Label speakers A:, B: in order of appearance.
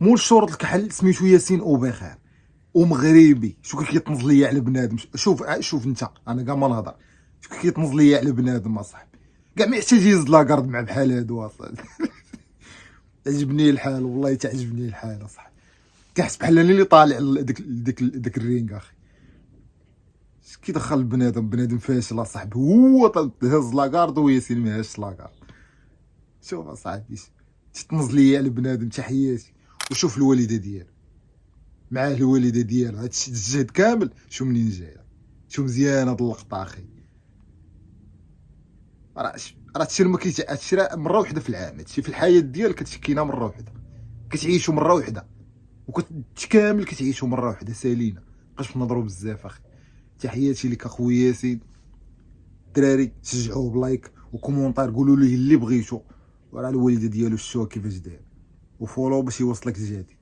A: مول الشرط الكحل سميتو ياسين اوبخير ومغربي. شو كيتنظ ليا على بنادم؟ شوف انت، انا كاع ما نهضر. شو كيتنظ ليا على بنادم اصاحبي؟ كاع ما يحتاج يهز لاكارد مع بحال هادو اصاحبي. عجبني الحال والله، تعجبني الحال اصاحبي. كيحس بحال انا اللي طالع لداك الرينغ اخي. كي دخل بنادم فاشل اصاحبي، هو هز لاكارد وياسين ما هزش لاكارد. شوف اصاحبي، تتنظ ليا على بنادم، تحياتي. وشوف الوالده ديالو معاه، الوالده ديالو، هادشي الجهد كامل شو منين جايه. شو مزيان هاد اللقطه اخي. راه هادشي ما هادشي راه مره واحده في العام، هادشي في الحياه ديالك، هادشي كاينه مره واحده، كتعيشو مره واحده، كامل كتعيشو مره واحده سالينا. مابقاش نهضروا بزاف اخي. تحياتي لك اخويا ياسين. الدراري شجعوه بلايك وكومونتير، قولوا ليه اللي بغيتو، وراه الوالده ديالو شتوها كيفاش داير، وفولو باش يوصلك الجديد.